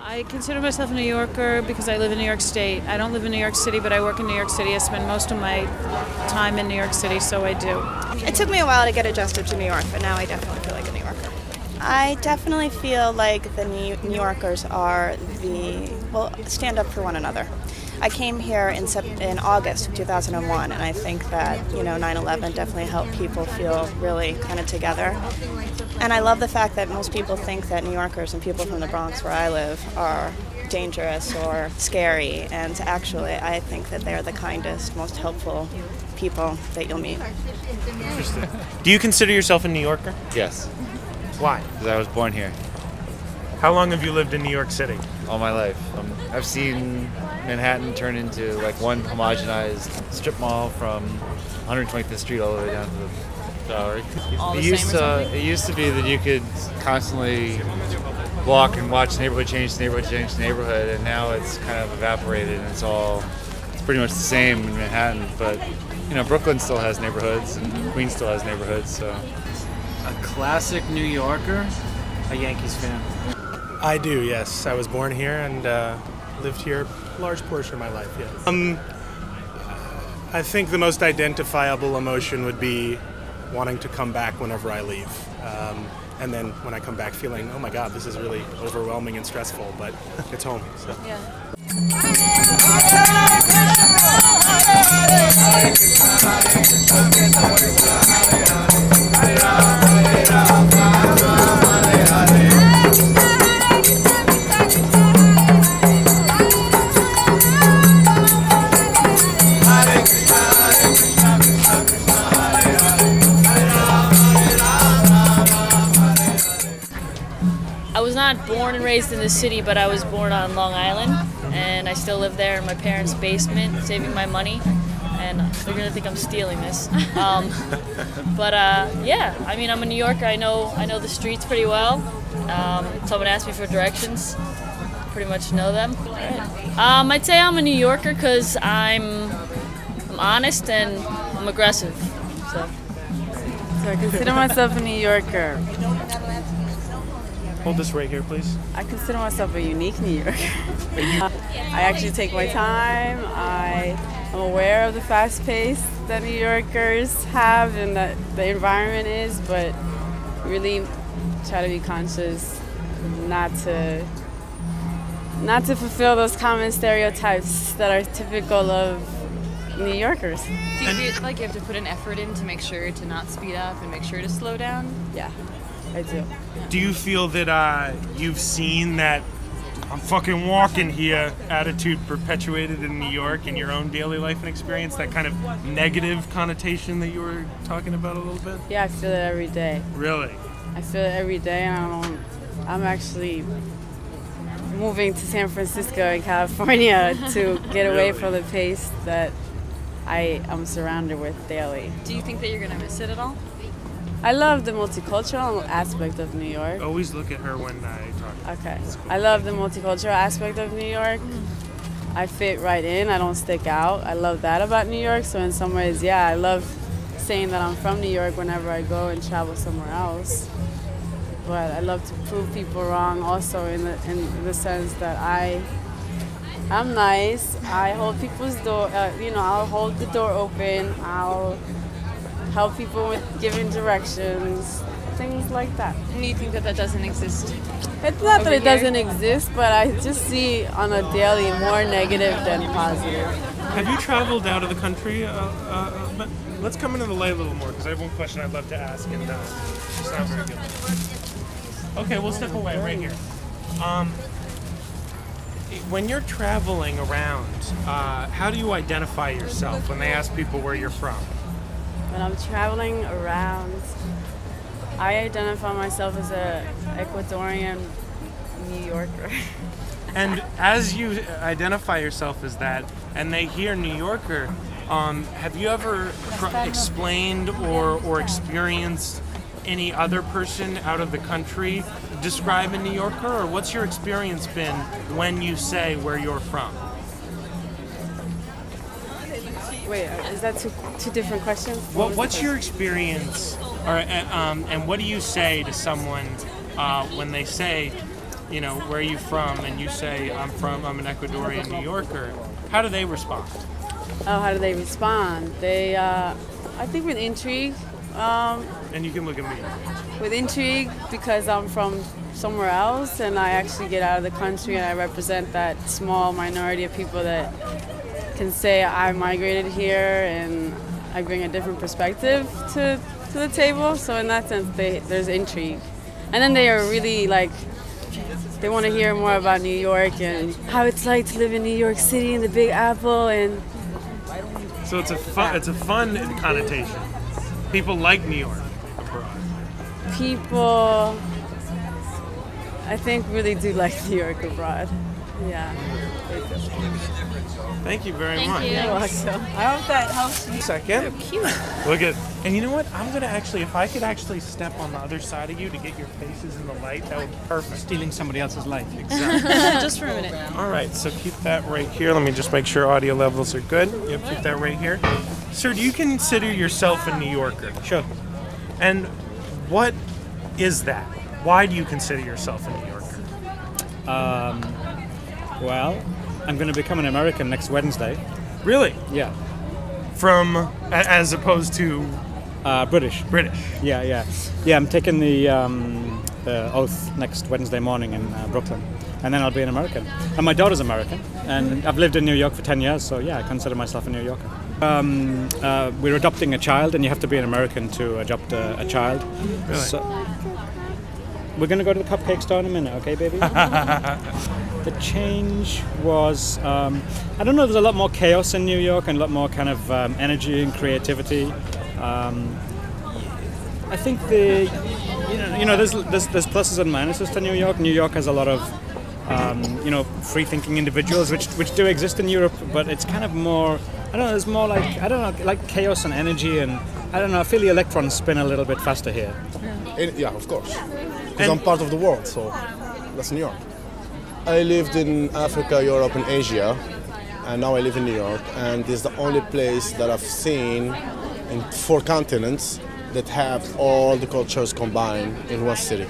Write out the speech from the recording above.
I consider myself a New Yorker because I live in New York State. I don't live in New York City, but I work in New York City. I spend most of my time in New York City, so I do. It took me a while to get adjusted to New York, but now I definitely feel like a New Yorker. I definitely feel like the New Yorkers are stand up for one another. I came here in August of 2001, and I think that 9/11 definitely helped people feel really kind of together. And I love the fact that most people think that New Yorkers and people from the Bronx, where I live, are dangerous or scary, and actually I think that they are the kindest, most helpful people that you'll meet. Interesting. Do you consider yourself a New Yorker? Yes, Why? because I was born here How long have you lived in New York City? all my life. I've seen Manhattan turn into like one homogenized strip mall from 125th Street all the way down to the Bowery. It used to be that you could constantly walk and watch neighborhood change, and now it's kind of evaporated and it's pretty much the same in Manhattan. But Brooklyn still has neighborhoods and Queens still has neighborhoods. So A classic New Yorker, a Yankees fan. I do, yes. I was born here and lived here a large portion of my life, yes. I think the most identifiable emotion would be wanting to come back whenever I leave. And then when I come back feeling, oh my God, this is really overwhelming and stressful, but it's home. So. Yeah. I was not born and raised in the city, but I was born on Long Island, and I still live there in my parents' basement, saving my money. And they're gonna think I'm stealing this, yeah. I mean, I'm a New Yorker. I know the streets pretty well. Someone asked me for directions. Pretty much know them. I'd say I'm a New Yorker because I'm honest and I'm aggressive. So I consider myself a New Yorker. Hold this right here, please. I consider myself a unique New Yorker. I actually take my time. I'm aware of the fast pace that New Yorkers have and that the environment is, but really try to be conscious not to fulfill those common stereotypes that are typical of New Yorkers. Do you feel like you have to put an effort in to make sure to not speed up and make sure to slow down? Yeah, I do. Do you feel that you've seen that I'm fucking walking here attitude perpetuated in New York in your own daily life and experience, that kind of negative connotation that you were talking about a little bit? Yeah, I feel it every day. Really? I feel it every day, and I'm actually moving to San Francisco in California to get away from the pace that I am surrounded with daily. Do you think that you're going to miss it at all? I love the multicultural aspect of New York. Always look at her when I talk. Okay. I love the multicultural aspect of New York. I fit right in. I don't stick out. I love that about New York. So in some ways, yeah, I love saying that I'm from New York whenever I go and travel somewhere else. But I love to prove people wrong also in the sense that I'm nice. I hold people's door, I'll hold the door open. I'll help people with giving directions, things like that. And you think that doesn't exist? It's not that it doesn't exist, but I just see on a daily more negative than positive. Have you traveled out of the country? But let's come into the light a little more, because I have one question I'd love to ask, and it's not very good. Okay, we'll step away right here. When you're traveling around, how do you identify yourself when they ask people where you're from? When I'm traveling around, I identify myself as a Ecuadorian New Yorker. And as you identify yourself as that, and they hear New Yorker, have you ever explained or experienced any other person out of the country describe a New Yorker, or what's your experience been when you say where you're from? Wait, is that two different questions? What's your experience, and what do you say to someone when they say, you know, where are you from, and you say, I'm an Ecuadorian New Yorker, how do they respond? Oh, how do they respond? They, I think with intrigue. And you can look at me. With intrigue, because I'm from somewhere else and I actually get out of the country and I represent that small minority of people that can say I migrated here and I bring a different perspective to the table. So in that sense, there's intrigue. And then they are really like, they want to hear more about New York and how it's like to live in New York City and the Big Apple. And so it's a fun connotation. People like New York abroad. People, I think, really do like New York abroad. Yeah. Thank you very much. You're welcome. I hope that helps you. Second. Cute. Look at, and you know what? I'm gonna actually, if I could actually step on the other side of you to get your faces in the light, that would be perfect. Stealing somebody else's light. Exactly. Just for a minute. All right, so keep that right here. Let me just make sure audio levels are good. Yep, keep that right here. Sir, do you consider yourself a New Yorker? Sure. And what is that? Why do you consider yourself a New Yorker? Well, I'm going to become an American next Wednesday. Really? Yeah. From, as opposed to? British. British. Yeah. I'm taking the oath next Wednesday morning in Brooklyn, and then I'll be an American. And my daughter's American, and I've lived in New York for 10 years, so yeah, I consider myself a New Yorker. We're adopting a child, and you have to be an American to adopt a child. Really? So, we're going to go to the cupcake store in a minute, okay, baby? The change was, I don't know, there's a lot more chaos in New York and a lot more kind of energy and creativity. I think there's pluses and minuses to New York. New York has a lot of, free-thinking individuals, which do exist in Europe, but it's kind of more, I don't know, there's more like chaos and energy, and I don't know, I feel the electrons spin a little bit faster here. Yeah, of course. Because I'm part of the world, so that's New York. I lived in Africa, Europe, and Asia, and now I live in New York, and it's the only place that I've seen in 4 continents that have all the cultures combined in one city.